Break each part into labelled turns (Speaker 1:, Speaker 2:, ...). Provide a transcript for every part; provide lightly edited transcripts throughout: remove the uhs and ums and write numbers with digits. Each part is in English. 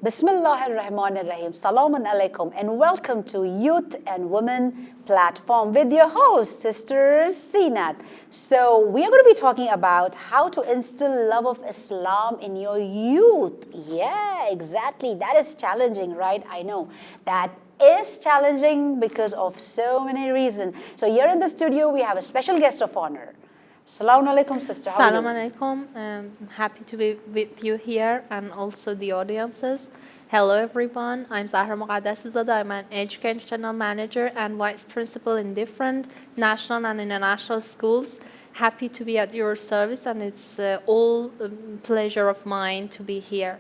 Speaker 1: Bismillahirrahmanirrahim. Salamun alaikum and welcome to Youth and Women Platform with your host, Sister Zeenat. So we are going to be talking about how to instill love of Islam in your youth. Yeah, exactly. That is challenging, right? I know. That is challenging because of so many reasons. So here in the studio, we have a special guest of honor. Assalamu alaikum, sister. How are you?
Speaker 2: Assalamu alaikum. I'm happy to be with you here and also the audiences. Hello everyone, I'm Zahra Muqaddasizadeh. I'm an educational manager and vice principal in different national and international schools. Happy to be at your service, and it's all pleasure of mine to be here.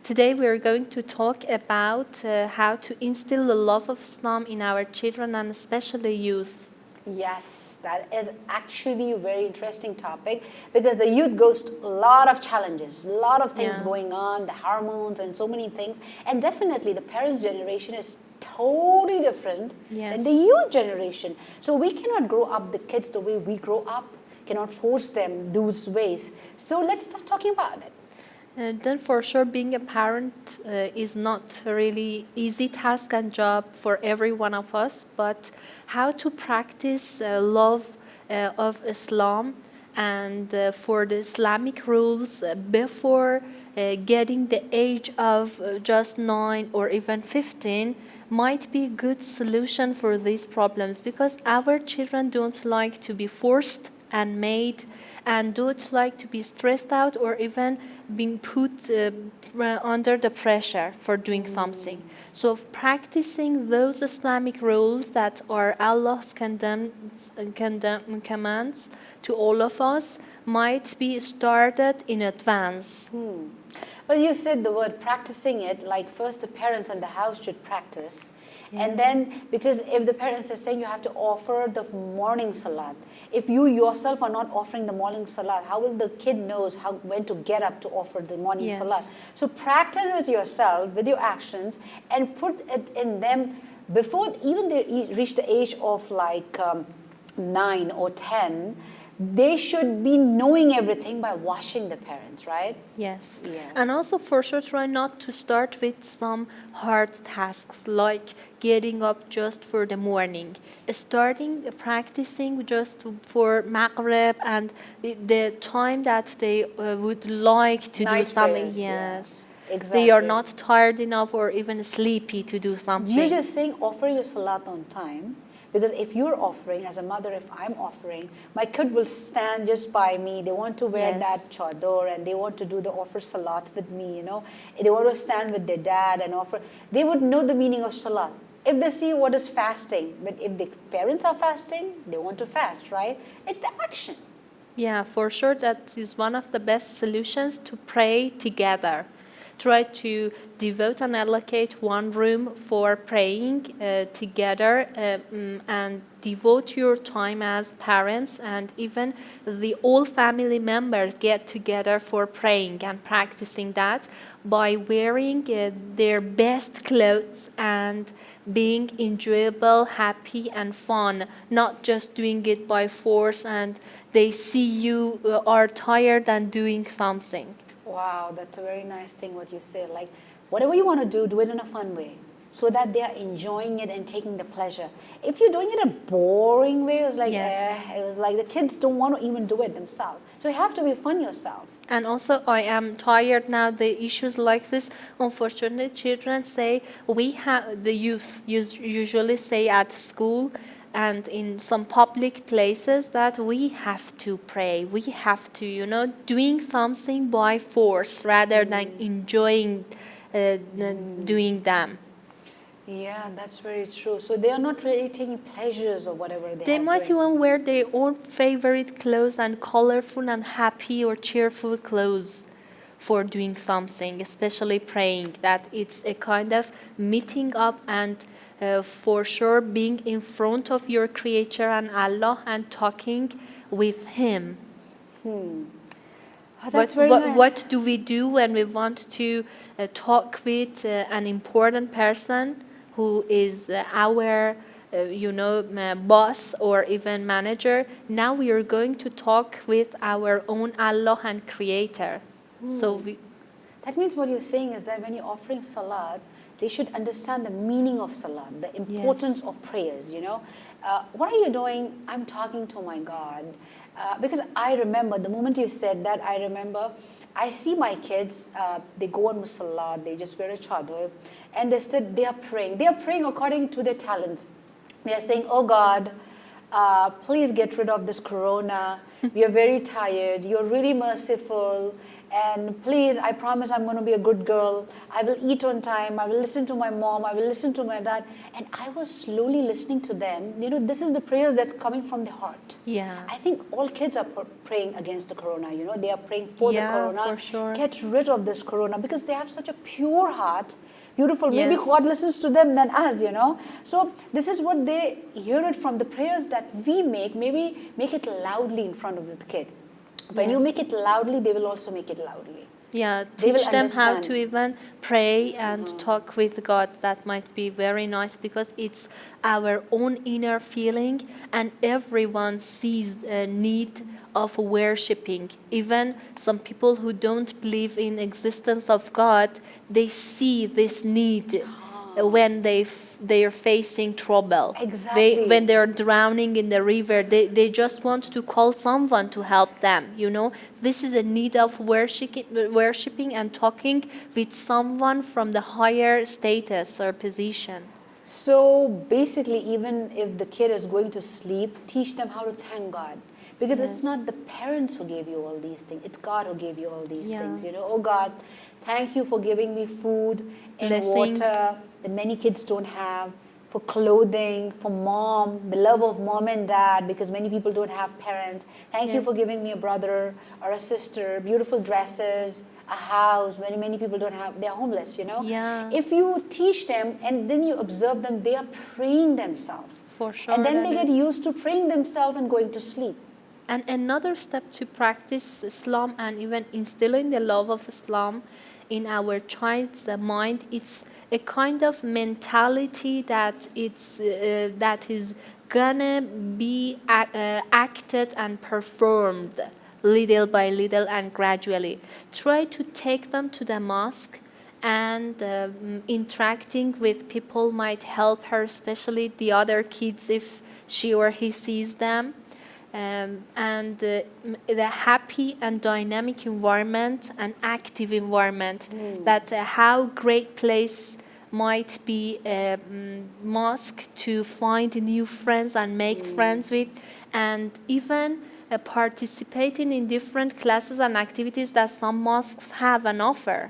Speaker 2: Today we are going to talk about how to instill the love of Islam in our children and especially youth.
Speaker 1: Yes, that is actually a very interesting topic because the youth goes to a lot of challenges, a lot of things going on, the hormones and so many things. And definitely the parents' generation is totally different than the youth generation. So we cannot grow up the kids the way we grow up, cannot force them those ways. So let's start talking about it.
Speaker 2: Then for sure being a parent is not a really easy task and job for every one of us, but how to practice love of Islam and for the Islamic rules before getting the age of just 9 or even 15 might be a good solution for these problems, because our children don't like to be forced and made and don't like to be stressed out or even being put under the pressure for doing something. So practicing those Islamic rules that are Allah's commands to all of us might be started in advance.
Speaker 1: Well, you said the word practicing it, like first the parents in the house should practice. And then, because if the parents are saying you have to offer the morning salat, if you yourself are not offering the morning salat, how will the kid knows when to get up to offer the morning salat? So practice it yourself with your actions and put it in them before even they reach the age of like 9 or 10. They should be knowing everything by watching the parents, right?
Speaker 2: Yes. And also for sure try not to start with some hard tasks like getting up just for the morning. Starting practicing just for Maghrib and the time that they would like to do something.
Speaker 1: Prayers, exactly.
Speaker 2: They are not tired enough or even sleepy to do something.
Speaker 1: You're just saying offer your salat on time. Because if you're offering, as a mother, if I'm offering, my kid will stand just by me. They want to wear that chador and they want to do the offer salat with me, you know. They want to stand with their dad and offer. They would know the meaning of salat. If they see what is fasting, but if the parents are fasting, they want to fast, right? It's the action.
Speaker 2: Yeah, for sure that is one of the best solutions, to pray together. Try to devote and allocate one room for praying together and devote your time as parents, and even the all family members get together for praying and practicing that by wearing their best clothes and being enjoyable, happy and fun, not just doing it by force and they see you are tired and doing something.
Speaker 1: Wow, that's a very nice thing what you say. Like, whatever you want to do it in a fun way so that they are enjoying it and taking the pleasure. If you're doing it in a boring way, it's like, it was like the kids don't want to even do it themselves. So you have to be fun yourself.
Speaker 2: And also, I am tired now. The issues like this, unfortunately, children say, the youth usually say at school and in some public places that we have to pray, we have to, doing something by force rather than enjoying doing them.
Speaker 1: Yeah, that's very true. So they are not really taking pleasures or whatever
Speaker 2: they might even wear their own favorite clothes and colorful and happy or cheerful clothes for doing something, especially praying, that it's a kind of meeting up and for sure being in front of your Creator and Allah and talking with Him.
Speaker 1: That's very nice.
Speaker 2: What do we do when we want to talk with an important person who is our boss or even manager? Now we are going to talk with our own Allah and Creator. So
Speaker 1: That means what you're saying is that when you're offering salat, they should understand the meaning of salat, the importance of prayers, you know. What are you doing? I'm talking to my God. Because I remember, the moment you said that, I remember, I see my kids, they go on salat, they just wear a chador, and they are praying. They are praying according to their talents. They are saying, oh God, please get rid of this corona. We are very tired. You're really merciful. And please, I promise I'm going to be a good girl. I will eat on time. I will listen to my mom. I will listen to my dad. And I was slowly listening to them. You know, this is the prayers that's coming from the heart.
Speaker 2: Yeah.
Speaker 1: I think all kids are praying against the corona. You know, they are praying for the corona.
Speaker 2: For sure.
Speaker 1: Get rid of this corona because they have such a pure heart. Beautiful. Maybe
Speaker 2: Yes.
Speaker 1: God listens to them than us, you know. So this is what they hear it from the prayers that we make. Maybe make it loudly in front of the kid. When you
Speaker 2: Yes.
Speaker 1: make it loudly, they will also make it loudly.
Speaker 2: Yeah,
Speaker 1: They will
Speaker 2: teach them how
Speaker 1: understand.
Speaker 2: to even pray and talk with God. That might be very nice because it's our own inner feeling, and everyone sees a need of worshiping. Even some people who don't believe in existence of God, they see this need when they are facing trouble.
Speaker 1: Exactly.
Speaker 2: When they're drowning in the river, they just want to call someone to help them, you know. This is a need of worshiping and talking with someone from the higher status or position.
Speaker 1: So basically, even if the kid is going to sleep, teach them how to thank God. Because it's not the parents who gave you all these things. It's God who gave you all these things. You know, oh God, thank you for giving me food and
Speaker 2: Blessings.
Speaker 1: water that many kids don't have, for clothing, for mom, the love of mom and dad, because many people don't have parents. Thank you for giving me a brother or a sister, beautiful dresses, a house. Many people don't have, they're homeless, you know.
Speaker 2: Yeah.
Speaker 1: If you teach them and then you observe them, they are praying themselves.
Speaker 2: For sure.
Speaker 1: And then
Speaker 2: that
Speaker 1: they get
Speaker 2: is.
Speaker 1: used to praying themselves and going to sleep.
Speaker 2: And another step to practice Islam and even instilling the love of Islam in our child's mind, it's a kind of mentality that that is gonna be acted and performed little by little and gradually. Try to take them to the mosque, and interacting with people might help her, especially the other kids if she or he sees them. And the happy and dynamic environment and active environment, that how great place might be a mosque to find new friends and make friends with, and even participating in different classes and activities that some mosques have an offer.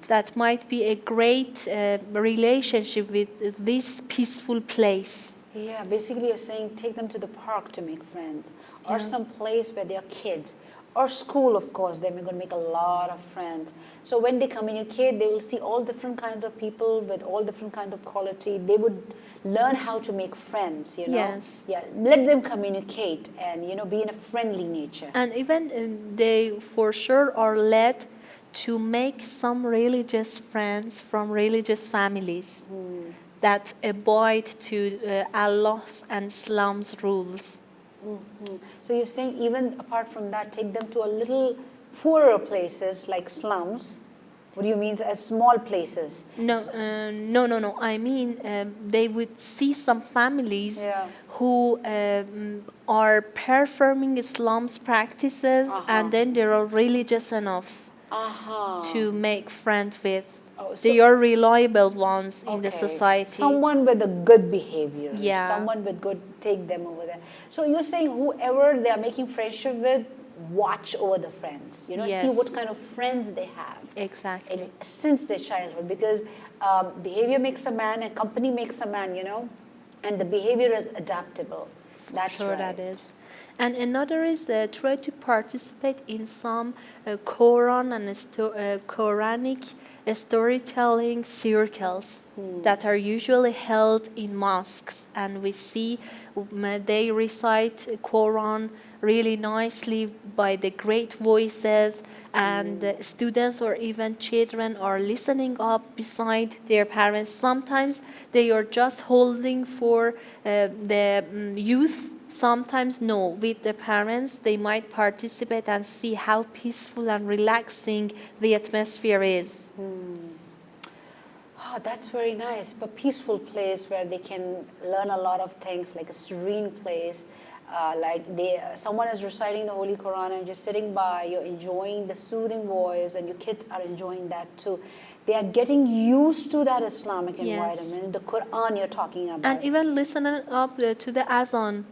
Speaker 2: That might be a great relationship with this peaceful place.
Speaker 1: Yeah, basically you're saying take them to the park to make friends, or some place where there are kids, or school, of course. They're going to make a lot of friends. So when they communicate, they will see all different kinds of people with all different kinds of quality. They would learn how to make friends, you know.
Speaker 2: Yes.
Speaker 1: Yeah, let them communicate and, you know, be in a friendly nature.
Speaker 2: And even they for sure are led to make some religious friends from religious families that abide to Allah's and Islam's rules.
Speaker 1: So you're saying even apart from that, take them to a little poorer places like slums. What do you mean as small places?
Speaker 2: No. I mean, they would see some families who are performing Islam's practices, and then they are religious enough to make friends with. They are reliable ones in the society.
Speaker 1: Someone with a good behavior.
Speaker 2: Yeah.
Speaker 1: Someone with good, take them over there. So you're saying whoever they are making friendship with, watch over the friends. You know, see what kind of friends they have.
Speaker 2: Exactly.
Speaker 1: Since their childhood, because behavior makes a man and company makes a man, you know, and the behavior is adaptable. That's
Speaker 2: sure
Speaker 1: right.
Speaker 2: that is. And another is try to participate in some Quran and Quranic storytelling circles that are usually held in mosques, and we see they recite Quran really nicely by the great voices, and students or even children are listening up beside their parents. Sometimes they are just holding for the youth sometimes no. With the parents, they might participate and see how peaceful and relaxing the atmosphere is.
Speaker 1: Oh, that's very nice. A peaceful place where they can learn a lot of things, like a serene place. Someone is reciting the Holy Quran and just sitting by, you're enjoying the soothing voice, and your kids are enjoying that too. They are getting used to that Islamic environment, the Quran you're talking about.
Speaker 2: And even listening up to the azan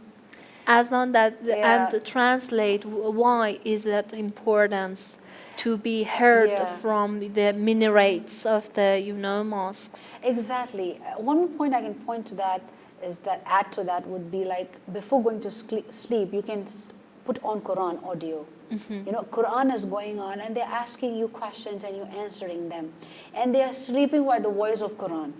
Speaker 2: that and translate why is that importance to be heard from the minarets of the mosques.
Speaker 1: Exactly. One more point I can point to that is that add to that would be like before going to sleep, you can put on Quran audio. Quran is going on and they're asking you questions and you're answering them, and they are sleeping by the voice of Quran.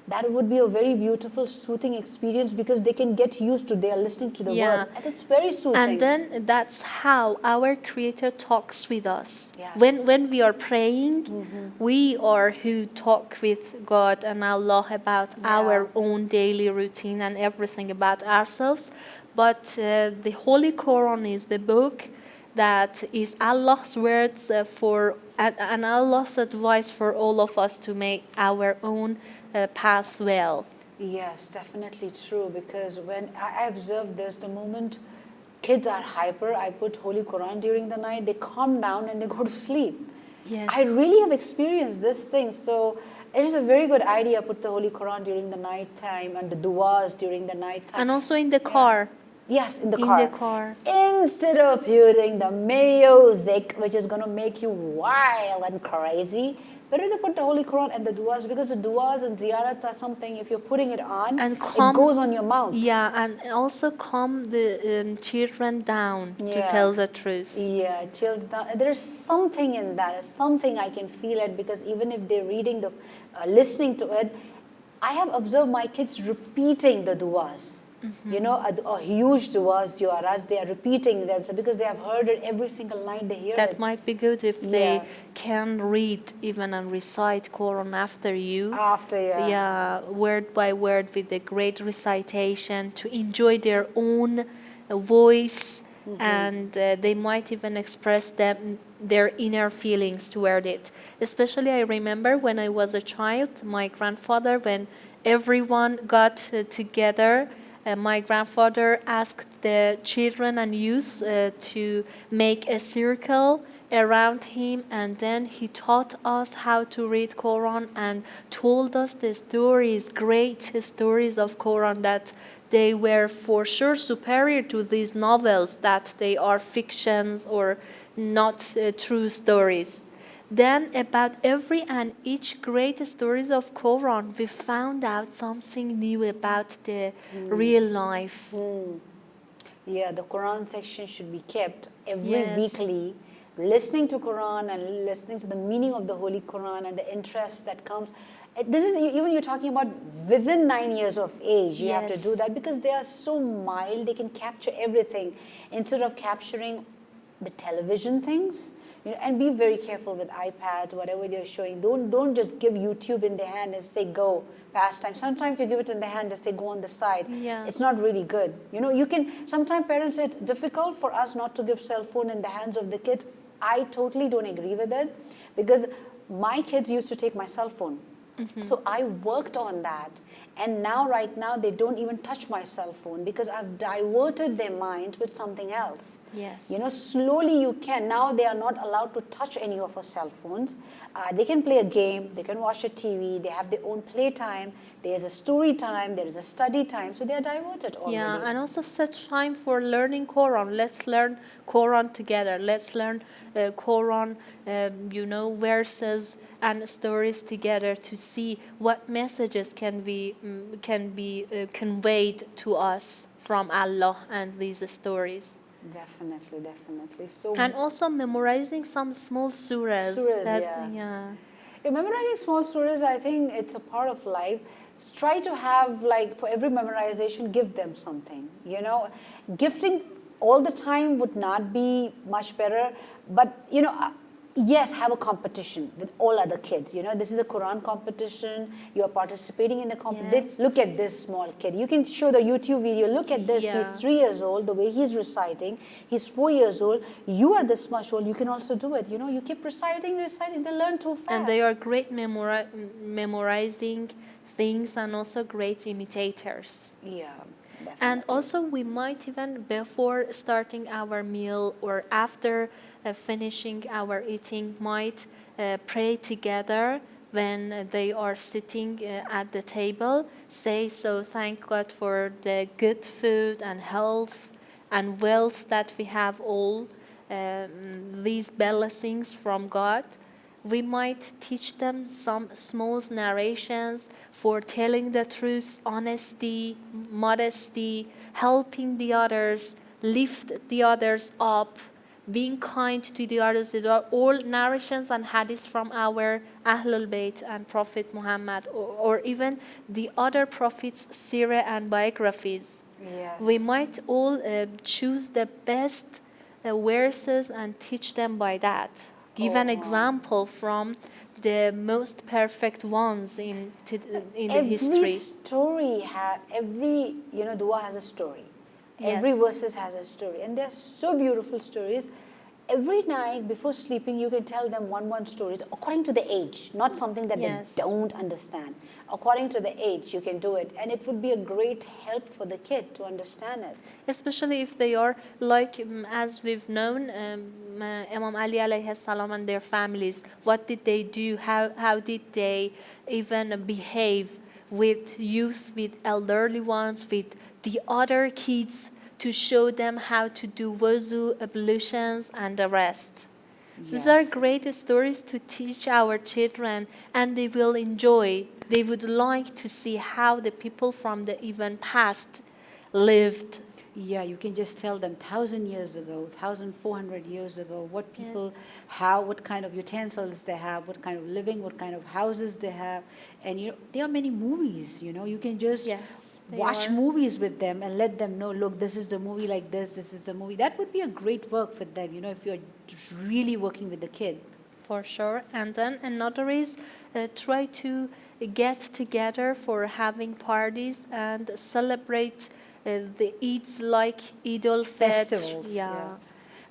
Speaker 1: That would be a very beautiful, soothing experience because they can get used to, they are listening to the words, and it's very soothing.
Speaker 2: And then that's how our Creator talks with us.
Speaker 1: Yes.
Speaker 2: When we are praying, we are who talk with God and Allah about our own daily routine and everything about ourselves. But the Holy Quran is the book that is Allah's words and Allah's advice for all of us to make our own path well.
Speaker 1: Yes, definitely true, because when I observe this, the moment kids are hyper, I put Holy Quran during the night, they calm down and they go to sleep.
Speaker 2: Yes.
Speaker 1: I really have experienced this thing, so it is a very good idea, put the Holy Quran during the night time and the du'as during the night time.
Speaker 2: And also in the car.
Speaker 1: Yes, in the car.
Speaker 2: In the car.
Speaker 1: Instead of hearing the music, which is going to make you wild and crazy, better to put the Holy Quran and the du'as, because the du'as and ziyarats are something, if you're putting it on, it goes on your mouth.
Speaker 2: Yeah, and also calm the children down, to tell the truth.
Speaker 1: Yeah, it chills down. There's something in that, something I can feel it, because even if they're reading, listening to it, I have observed my kids repeating the du'as. A huge du'as, ziyaras, they are repeating them, so because they have heard it every single night, they hear it.
Speaker 2: That might be good if they can read even and recite Quran after you. Yeah, word by word with the great recitation to enjoy their own voice, and they might even express their inner feelings toward it. Especially I remember when I was a child, my grandfather, when everyone got together, my grandfather asked the children and youth to make a circle around him, and then he taught us how to read Quran and told us the stories, great stories of Quran, that they were for sure superior to these novels, that they are fictions or not true stories. Then about every and each great stories of Quran, we found out something new about the real life.
Speaker 1: Yeah, the Quran section should be kept every weekly, listening to Quran and listening to the meaning of the Holy Quran and the interest that comes. This is even you're talking about within 9 years of age, you have to do that, because they are so mild, they can capture everything instead of capturing the television things. And be very careful with iPads, whatever they're showing. Don't just give YouTube in the hand and say go pastime. Sometimes you give it in the hand and say go on the side.
Speaker 2: Yeah.
Speaker 1: It's not really good. You can. Sometimes parents say it's difficult for us not to give cell phone in the hands of the kids. I totally don't agree with it, because my kids used to take my cell phone. So I worked on that, and right now they don't even touch my cell phone because I've diverted their mind with something else.
Speaker 2: Yes.
Speaker 1: Slowly you can. Now they are not allowed to touch any of our cell phones. They can play a game, they can watch a TV, they have their own play time, there's a story time, there is a study time, so they are diverted already.
Speaker 2: Yeah, and also set time for learning Quran. Let's learn Quran together. Let's learn Quran, verses and stories together to see what messages can be conveyed to us from Allah and these stories.
Speaker 1: Definitely. So,
Speaker 2: and also memorizing some small surahs.
Speaker 1: Memorizing small surahs, I think it's a part of life. Try to have, for every memorization, give them something. Gifting all the time would not be much better. But, Yes, have a competition with all other kids. You know, this is a Quran competition. You are participating in the competition.
Speaker 2: Yes.
Speaker 1: Look at this small kid. You can show the YouTube video. Look at this.
Speaker 2: Yeah.
Speaker 1: He's 3 years old. The way he's reciting. He's 4 years old. You are this much old. You can also do it. You know, you keep reciting. They learn too fast.
Speaker 2: And they are great memorizing things and also great imitators.
Speaker 1: Yeah.
Speaker 2: And also we might even, before starting our meal or after finishing our eating, might pray together when they are sitting at the table. Say, so thank God for the good food and health and wealth that we have all, these blessings from God. We might teach them some small narrations for telling the truth, honesty, modesty, helping the others, lift the others up, being kind to the others. These are all narrations and hadiths from our Ahlul Bayt and Prophet Muhammad, or even the other prophets' seerah and biographies.
Speaker 1: Yes.
Speaker 2: We might all choose the best verses and teach them by that. Give an example from the most perfect ones in the history.
Speaker 1: Every dua has a story.
Speaker 2: Yes.
Speaker 1: Every verses has a story, and they're so beautiful stories. Every night before sleeping, you can tell them one stories according to the age, not something that
Speaker 2: Yes.
Speaker 1: they don't understand. According to the age, you can do it, and it would be a great help for the kid to understand it.
Speaker 2: Especially if they are like, as we've known, Imam Ali alayhi salam and their families. What did they do? How did they even behave with youth, with elderly ones, with the other kids, to show them how to do wuzu, ablutions, and the rest. These are great stories to teach our children, and they will enjoy. They would like to see how the people from the even past lived.
Speaker 1: Yeah, you can just tell them 1,000 years ago, 1,400 years ago, what people what kind of utensils they have, what kind of living, what kind of houses they have. And there are many movies, you can just watch movies with them and let them know, look, this is the movie like this is the movie. That would be a great work for them, if you're just really working with the kid.
Speaker 2: For sure. And then another is try to get together for having parties and celebrate the Eids like Eid
Speaker 1: Festivals.
Speaker 2: Yeah.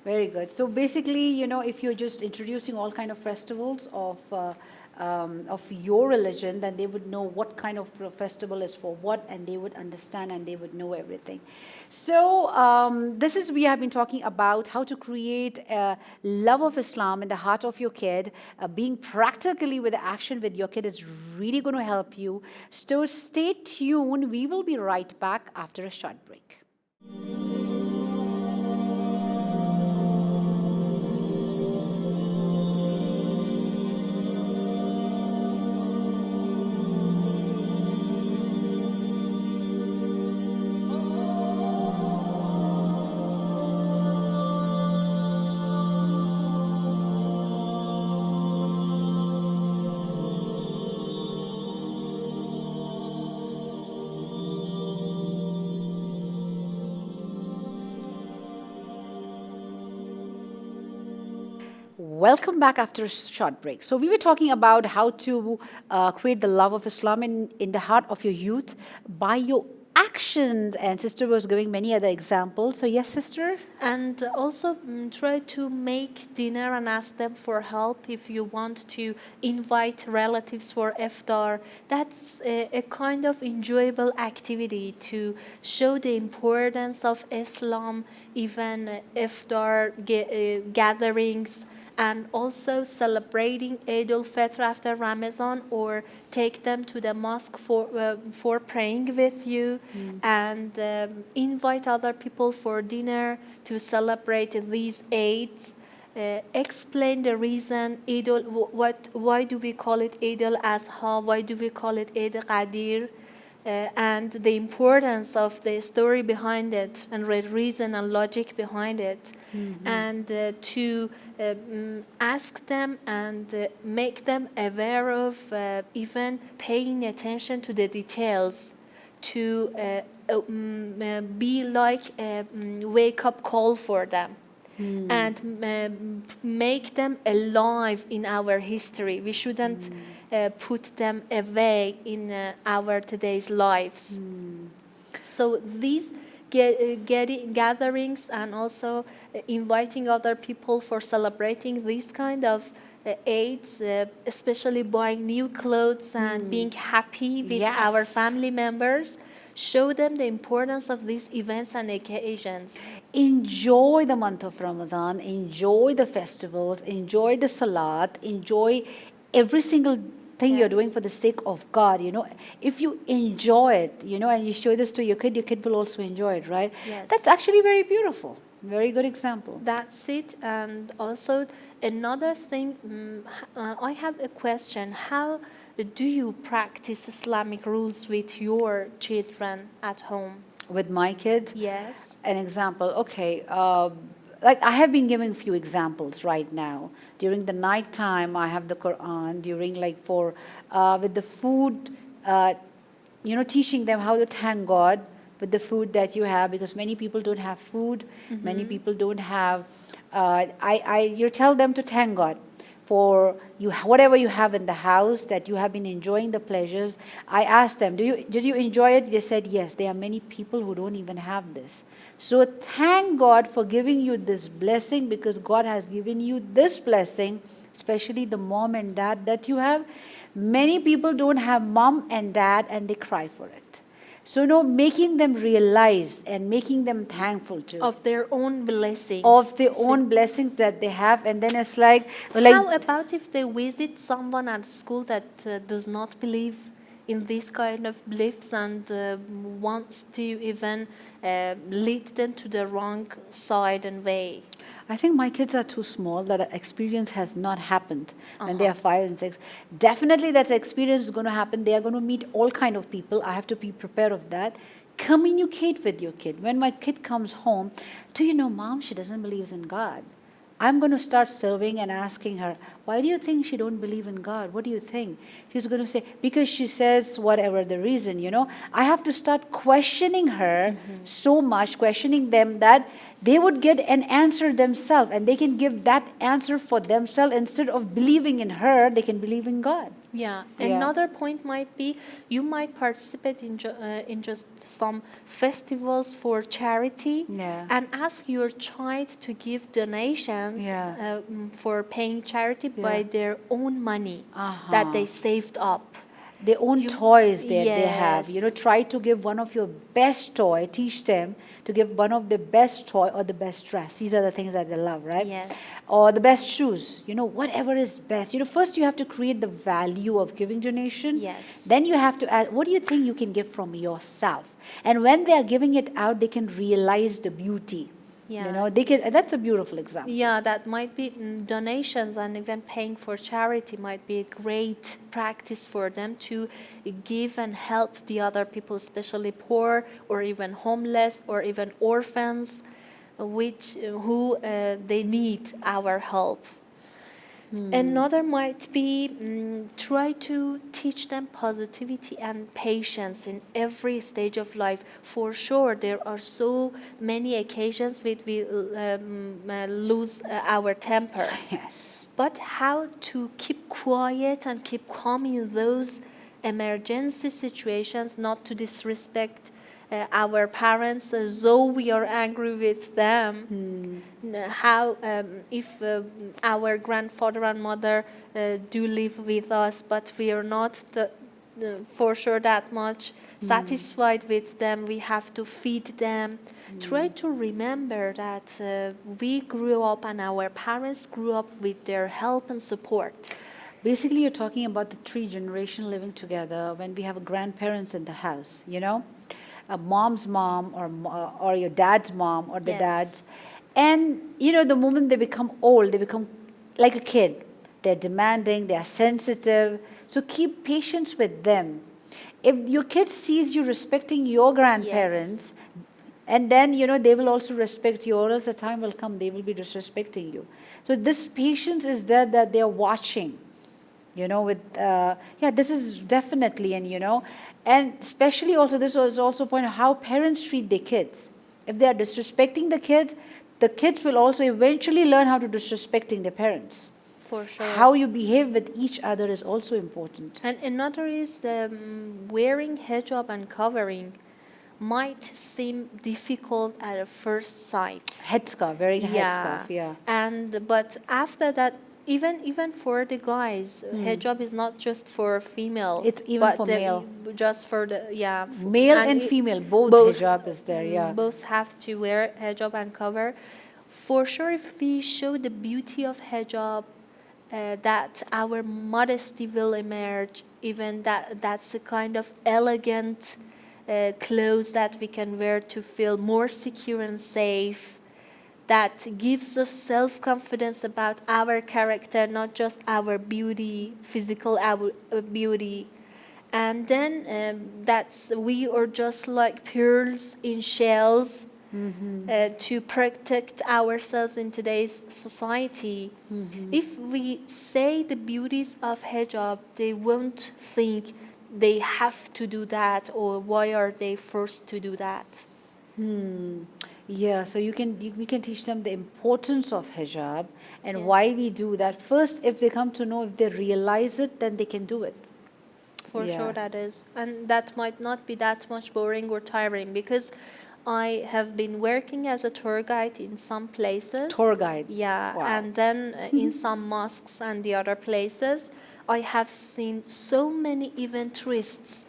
Speaker 1: Very good. So basically, if you're just introducing all kind of festivals of your religion, then they would know what kind of festival is for what, and they would understand and they would know everything. So we have been talking about how to create a love of Islam in the heart of your kid. Being practically with action with your kid is really going to help you. So stay tuned. We will be right back after a short break. Welcome back after a short break. So we were talking about how to create the love of Islam in the heart of your youth by your actions, and sister was giving many other examples. So yes, sister?
Speaker 2: And also try to make dinner and ask them for help if you want to invite relatives for iftar. That's a kind of enjoyable activity to show the importance of Islam, even iftar gatherings, and also celebrating Eid al-Fitr after Ramadan, or take them to the mosque for praying with you, and invite other people for dinner to celebrate these Eids. Explain the reason why do we call it Eid al-Adha, why do we call it Eid al-Qadir, and the importance of the story behind it and the reason and logic behind it, and to ask them and make them aware of even paying attention to the details, to be like a wake-up call for them. and make them alive in our history. We shouldn't put them away in our today's lives. So these gatherings and also inviting other people for celebrating these kind of aids, especially buying new clothes and being happy with our
Speaker 1: Yes.
Speaker 2: family members, show them the importance of these events and occasions.
Speaker 1: Enjoy the month of Ramadan, enjoy the festivals, enjoy the salat, enjoy every single thing you're
Speaker 2: Yes.
Speaker 1: doing for the sake of God. If you enjoy it, and you show this to your kid will also enjoy it, right?
Speaker 2: Yes.
Speaker 1: That's actually very beautiful. Very good example.
Speaker 2: That's it. And also another thing, I have a question. How do you practice Islamic rules with your children at home?
Speaker 1: With my kids,
Speaker 2: Yes.
Speaker 1: an example, okay, like I have been giving few examples right now. During the night time, I have the Quran. During with the food, teaching them how to thank God with the food that you have, because many people don't have food. Many people don't have. You tell them to thank God for whatever you have in the house, that you have been enjoying the pleasures. I asked them, did you enjoy it? They said yes. There are many people who don't even have this. So thank God for giving you this blessing, because God has given you this blessing, especially the mom and dad that you have. Many people don't have mom and dad, and they cry for it. So making them realize and making them thankful to
Speaker 2: Of their own blessings.
Speaker 1: of their own blessings that they have. And then it's like
Speaker 2: How about if they visit someone at school that does not believe in this kind of beliefs and wants to even lead them to the wrong side and way?
Speaker 1: I think my kids are too small, that experience has not happened when they are 5 and 6. Definitely that experience is going to happen. They are going to meet all kind of people. I have to be prepared of that. Communicate with your kid. When my kid comes home, do you know, Mom, she doesn't believe in God. I'm going to start serving and asking her, why do you think she don't believe in God? What do you think? She's going to say, because she says whatever the reason, I have to start questioning her so much, questioning them, that they would get an answer themselves, and they can give that answer for themselves. Instead of believing in her, they can believe in God.
Speaker 2: Yeah.
Speaker 1: Yeah.
Speaker 2: Another point might be you might participate in just some festivals for charity,
Speaker 1: Yeah.
Speaker 2: and ask your child to give donations
Speaker 1: Yeah.
Speaker 2: for paying charity by
Speaker 1: Yeah.
Speaker 2: their own money that they saved up.
Speaker 1: Their own toys that they have.
Speaker 2: Yes.
Speaker 1: Try to give one of your best toy. Teach them to give one of the best toy or the best dress. These are the things that they love, right?
Speaker 2: Yes.
Speaker 1: Or the best shoes. Whatever is best. First you have to create the value of giving donation.
Speaker 2: Yes.
Speaker 1: Then you have to add, what do you think you can give from yourself? And when they are giving it out, they can realize the beauty.
Speaker 2: Yeah.
Speaker 1: They can. That's a beautiful example.
Speaker 2: Yeah, that might be donations, and even paying for charity might be a great practice for them to give and help the other people, especially poor or even homeless or even orphans, who they need our help. Another might be try to teach them positivity and patience in every stage of life. For sure, there are so many occasions we lose our temper.
Speaker 1: Yes.
Speaker 2: But how to keep quiet and keep calm in those emergency situations, not to disrespect our parents, though we are angry with them. How if our grandfather and mother do live with us, but we are not for sure that much satisfied with them, we have to feed them. Try to remember that we grew up and our parents grew up with their help and support.
Speaker 1: Basically, you're talking about the 3 generations living together when we have grandparents in the house, a mom's mom or your dad's mom or the
Speaker 2: Yes.
Speaker 1: dad's. And, the moment they become old, they become like a kid. They're demanding, they are sensitive. So keep patience with them. If your kid sees you respecting your grandparents, and then, they will also respect you, or else a time will come, they will be disrespecting you. So this patience is there, that they are watching. This is definitely, and especially also, this was also a point of how parents treat their kids. If they are disrespecting the kids, the kids will also eventually learn how to disrespecting their parents.
Speaker 2: For sure.
Speaker 1: How you behave with each other is also important.
Speaker 2: And another is wearing hijab and covering might seem difficult at a first sight.
Speaker 1: Headscarf, wearing a headscarf, yeah.
Speaker 2: And but after that, even for the guys, hijab is not just for female.
Speaker 1: It's even
Speaker 2: but
Speaker 1: for male.
Speaker 2: Just for the
Speaker 1: Male and female, both hijab is there, yeah.
Speaker 2: Both have to wear hijab and cover. For sure, if we show the beauty of hijab, that our modesty will emerge. Even that's a kind of elegant clothes that we can wear to feel more secure and safe. That gives us self-confidence about our character, not just our beauty, physical beauty. And then that's we are just like pearls in shells to protect ourselves in today's society. If we say the beauties of hijab, they won't think they have to do that, or why are they forced to do that?
Speaker 1: Yeah, so we can teach them the importance of hijab and why we do that. First, if they come to know, if they realize it, then they can do it.
Speaker 2: For sure that is. And that might not be that much boring or tiring, because I have been working as a tour guide in some places.
Speaker 1: Tour guide?
Speaker 2: Yeah,
Speaker 1: Wow.
Speaker 2: and then in some mosques and the other places, I have seen so many even tourists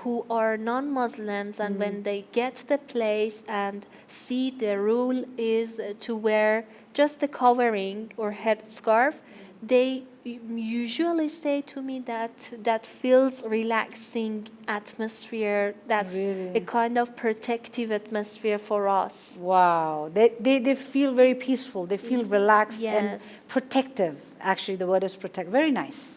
Speaker 2: who are non-Muslims, and when they get the place and see the rule is to wear just the covering or headscarf, they usually say to me that feels relaxing atmosphere. That's a kind of protective atmosphere for us.
Speaker 1: Wow, they feel very peaceful. They feel relaxed and protective. Actually, the word is protect. Very nice.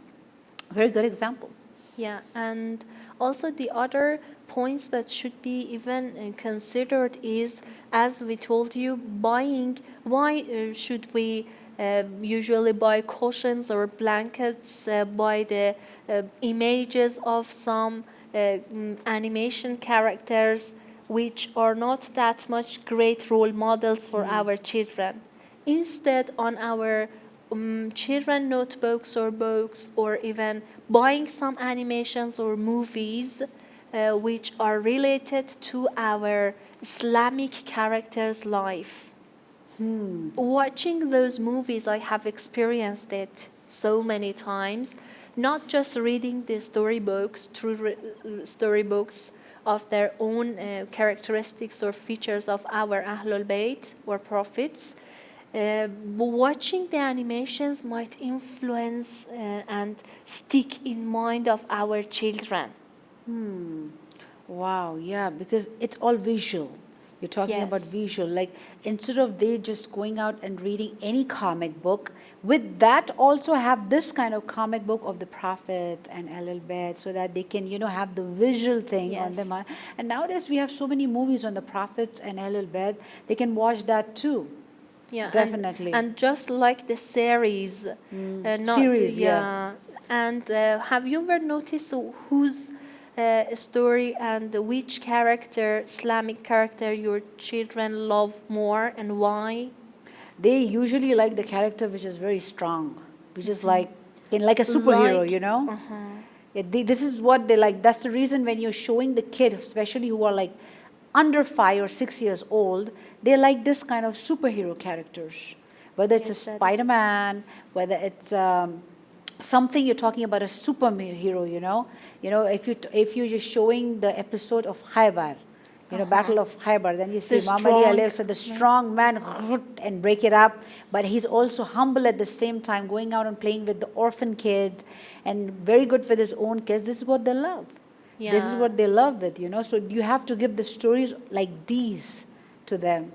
Speaker 1: Very good example.
Speaker 2: Yeah, and also the other points that should be even considered is, as we told you, buying. Why should we usually buy cushions or blankets, buy the images of some animation characters which are not that much great role models for our children? Instead, on our children notebooks or books, or even buying some animations or movies which are related to our Islamic characters' life. Watching those movies, I have experienced it so many times, not just reading the storybooks, storybooks of their own characteristics or features of our Ahlul Bayt or prophets. Watching the animations might influence and stick in mind of our children.
Speaker 1: Wow, yeah, because it's all visual. You're talking about visual. Like, instead of they just going out and reading any comic book, with that also have this kind of comic book of the Prophet and Ahlul Bayt, so that they can, have the visual thing on them. And nowadays we have so many movies on the Prophet and Ahlul Bayt. They can watch that too.
Speaker 2: Yeah,
Speaker 1: definitely.
Speaker 2: And just like the series. And have you ever noticed whose story and which character, Islamic character, your children love more, and why?
Speaker 1: They usually like the character which is very strong, which is like a superhero, This is what they like. That's the reason when you're showing the kid, especially who are like under 5 or 6 years old, they like this kind of superhero characters. Whether it's a Spider-Man, whether it's something you're talking about a superhero, if you're just showing the episode of Khaybar, Battle of Khaybar, then you see Muhammad Ali said the strong man and break it up, but he's also humble at the same time, going out and playing with the orphan kid and very good with his own kids. This is what they love. Yeah. This is what they love with, So you have to give the stories like these to them.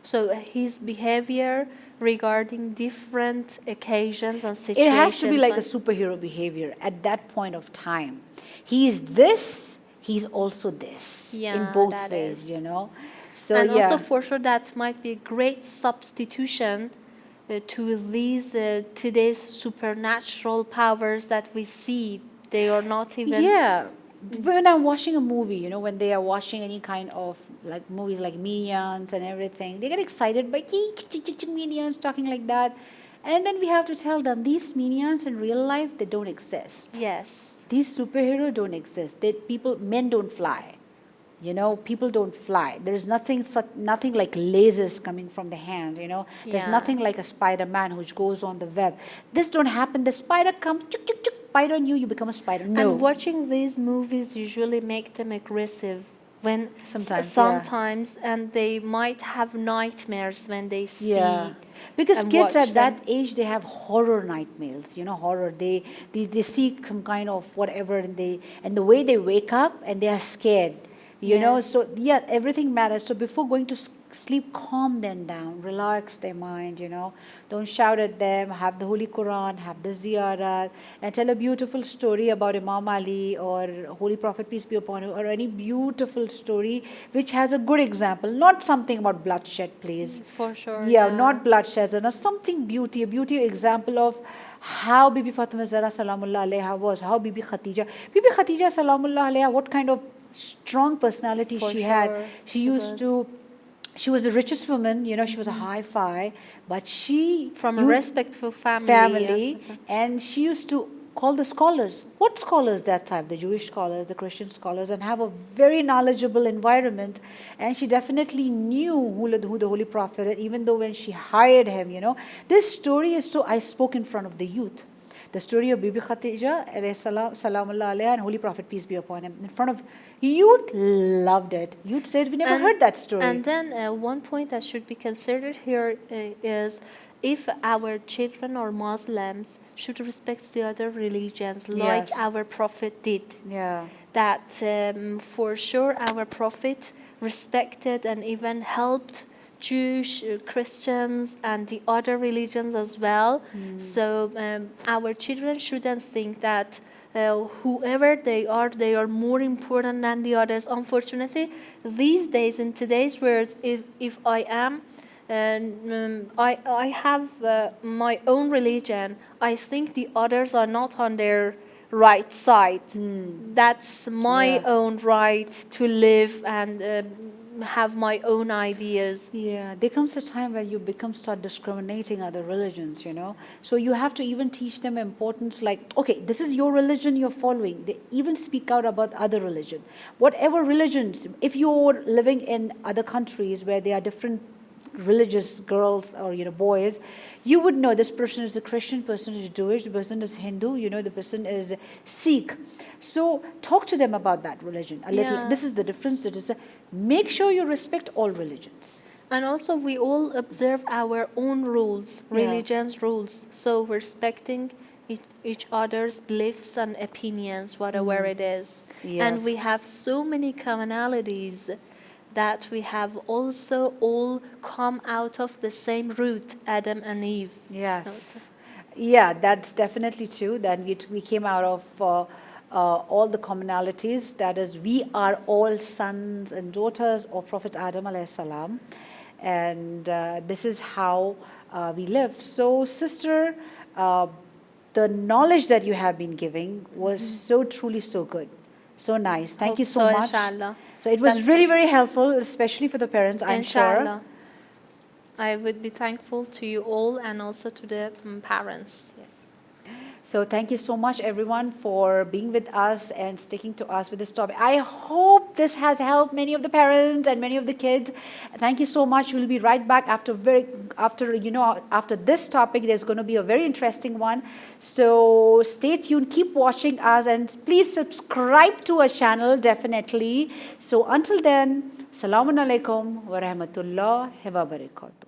Speaker 2: So his behavior regarding different occasions and situations.
Speaker 1: It has to be like a superhero behavior at that point of time. He is this, he's also this in both ways, So
Speaker 2: and also for sure that might be a great substitution to these today's supernatural powers that we see. They are not even
Speaker 1: when I'm watching a movie, you know, when they are watching any kind of like movies like Minions and everything, they get excited by Minions talking like that. And then we have to tell them these Minions in real life, they don't exist.
Speaker 2: Yes.
Speaker 1: These superheroes don't exist. Men don't fly. You know, people don't fly. There's nothing like lasers coming from the hand, you know. There's
Speaker 2: Yeah.
Speaker 1: nothing like a Spider-Man which goes on the web. This don't happen. The spider comes, bite on you, you become a spider. No.
Speaker 2: And watching these movies usually make them aggressive when
Speaker 1: Sometimes,
Speaker 2: and they might have nightmares when they see.
Speaker 1: Yeah. Because
Speaker 2: and
Speaker 1: kids
Speaker 2: watch
Speaker 1: at that
Speaker 2: them.
Speaker 1: age, they have horror nightmares, you know, horror. They see some kind of whatever, and the way they wake up and they are scared. You know, so yeah, everything matters. So before going to sleep, calm them down, relax their mind, you know. Don't shout at them, have the Holy Quran, have the ziyarat, and tell a beautiful story about Imam Ali or Holy Prophet, peace be upon him, or any beautiful story which has a good example, not something about bloodshed, please.
Speaker 2: For sure.
Speaker 1: Yeah, not bloodshed, and something a beauty example of how Bibi Fatima Zahra Salamullah Alaiha was, how Bibi Khatija Salamullah Alaiha, what kind of strong personality she had. She was the richest woman, you know, she was a high-fi, but she...
Speaker 2: From a respectful family. Yes.
Speaker 1: And she used to call the scholars. What scholars that time? The Jewish scholars, the Christian scholars, and have a very knowledgeable environment. And she definitely knew who the Holy Prophet is, even though when she hired him, you know. This story is I spoke in front of the youth. The story of Bibi Khatija, salamullah alayha, and Holy Prophet, peace be upon him, in front of youth, loved it. Youth said, we never heard that story.
Speaker 2: And then one point that should be considered here is if our children or Muslims should respect the other religions like our Prophet did.
Speaker 1: Yeah.
Speaker 2: That for sure our Prophet respected and even helped Jewish, Christians, and the other religions as well. So our children shouldn't think that whoever they are more important than the others. Unfortunately, these days, in today's world, if I am, I have my own religion, I think the others are not on their right side. That's my own right to live and have my own ideas.
Speaker 1: Yeah, there comes a time where you start discriminating other religions, you know. So you have to even teach them importance like, okay, this is your religion you're following. They even speak out about other religion. Whatever religions, if you're living in other countries where there are different religious girls or, you know, boys, you would know this person is a Christian, person is Jewish, the person is Hindu, you know, the person is Sikh. So talk to them about that religion a little. This is the difference. Make sure you respect all religions.
Speaker 2: And also we all observe our own rules, religion's rules. So respecting each other's beliefs and opinions, whatever it is. And we have so many commonalities that we have also all come out of the same root, Adam and Eve.
Speaker 1: Yes. Yeah, that's definitely true. That we came out of all the commonalities. That is, we are all sons and daughters of Prophet Adam alayhi salam. And this is how we live. So, sister, the knowledge that you have been giving was so truly so good. So nice. Thank you so much.
Speaker 2: Inshallah.
Speaker 1: So it was really very helpful, especially for the parents, I'm
Speaker 2: Inshallah.
Speaker 1: sure.
Speaker 2: I would be thankful to you all and also to the parents.
Speaker 1: So thank you so much, everyone, for being with us and sticking to us with this topic. I hope this has helped many of the parents and many of the kids. Thank you so much. We'll be right back after this topic. There's going to be a very interesting one. So stay tuned. Keep watching us and please subscribe to our channel, definitely. So until then, Assalamu alaikum wa rahmatullahi wa barakatuh.